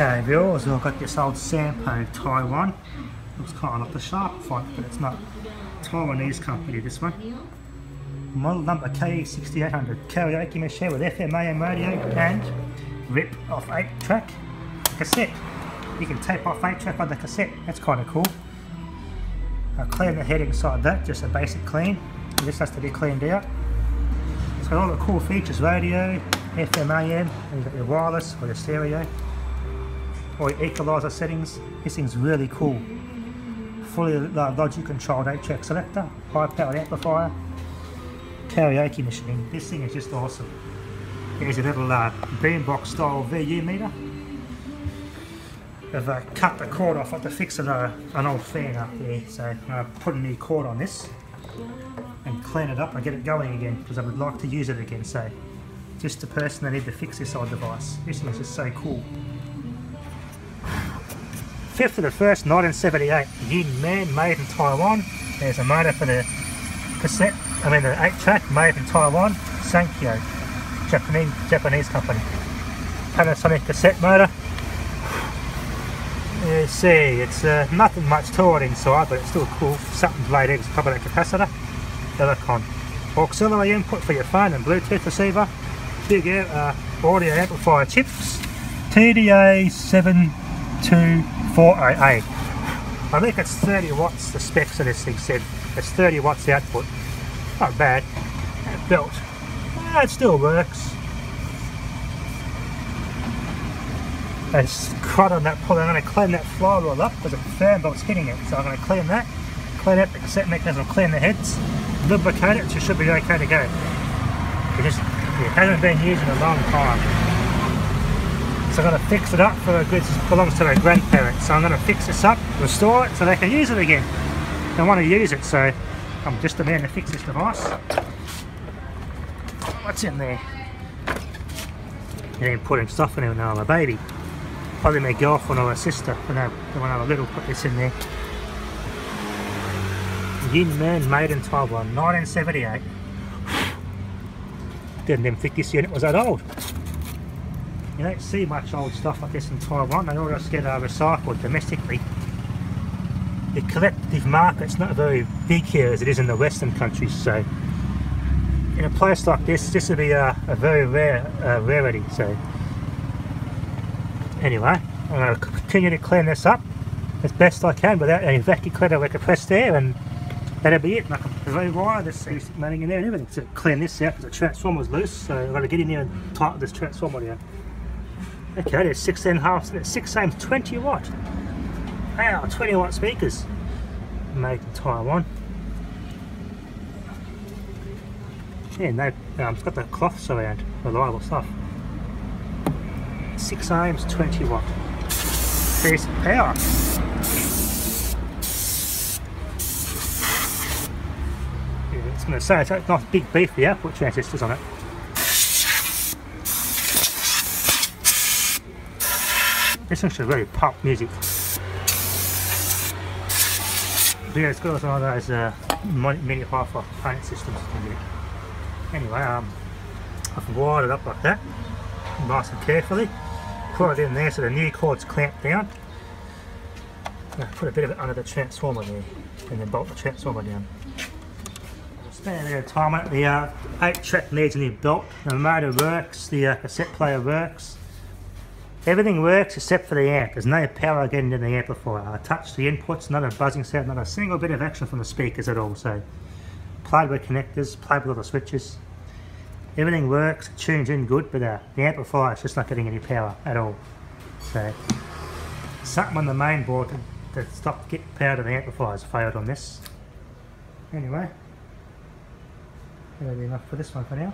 Okay viewers, I've got this old Sampo Taiwan. Looks kind of like the sharp font, but it's not. Taiwanese company, this one. Model number K6800. Karaoke machine with FM AM radio and rip off 8-track cassette. You can tape off 8-track on the cassette. That's kind of cool. I'll clean the head inside that, just a basic clean. This has to be cleaned out. It's got all the cool features: radio, FM AM, and you've got your wireless or your stereo, or your equalizer settings. This thing's really cool. Fully logic controlled 8-track selector, high powered amplifier, karaoke machine. This thing is just awesome. There's a little boombox style VU meter. I've cut the cord off. I have to fix an old fan up there, so I put a new cord on this and clean it up and get it going again, because I would like to use it again. So just the person that need to fix this old device. This thing is just so cool. 5th of the 1st, 1978, Yin Man, made in Taiwan. There's a motor for the cassette, the 8-track, made in Taiwan. Sampo, Japanese company. Panasonic cassette motor. You see, it's nothing much to it inside, but it's still cool. Something's laid in, top of that capacitor. Silicon. Auxiliary input for your phone and Bluetooth receiver. Big audio amplifier chips. TDA724AA. I think it's 30 watts, the specs of this thing said. It's 30 watts output. Not bad. And belt. It still works. It's crud on that pulley. I'm going to clean that flywheel up because the fan belt's hitting it. So I'm going to clean that. Clean out the cassette mechanism, clean the heads, lubricate it, so it should be okay to go. It hasn't been used in a long time. So I'm going to fix it up for a good, belongs to their grandparents. So I'm going to fix this up, restore it so they can use it again. They want to use it, so I'm just the man to fix this device. What's in there? They ain't putting stuff in there when I was a baby. Probably my girlfriend or her sister when I was little put this in there. Yin Man, made in Taiwan, 1978. Didn't even think this unit was that old. You don't see much old stuff like this in Taiwan. They all just get recycled domestically. The collective market's not very big here as it is in the Western countries, so in a place like this, this would be a very rare rarity. So anyway, I'm going to continue to clean this up as best I can without any vacuum cleaner I can press there, and that'll be it. And I can rewire this thing running in there and everything to clean this out because the transformer's loose, so I've got to get in there and tighten this transformer down. Okay, there's 6.5, 6 times 20 watt. Wow, 20 watt speakers. Made in Taiwan. Yeah, no, it's got the cloths around, reliable stuff. 6 ohms, 20 watt. There's power. Yeah, it's going to say it's not big beefy output transistors on it. This one should really pop music. Yeah, it's got one of those mini hi-fi paint systems. Anyway, I've wired it up like that, nice and carefully. Put it in there so the new cord's clamped down. Put a bit of it under the transformer there, and then bolt the transformer down. Spend a bit of time on it. The 8-track needs a new belt. The motor works, the cassette player works. Everything works except for the amp. There's no power getting into the amplifier. I touched the inputs, not a buzzing sound, not a single bit of action from the speakers at all. So, played with connectors, played with all the switches. Everything works, tunes in good, but the amplifier is just not getting any power at all. So, something on the main board that stopped getting power to the amplifier has failed on this. Anyway, that'll be enough for this one for now.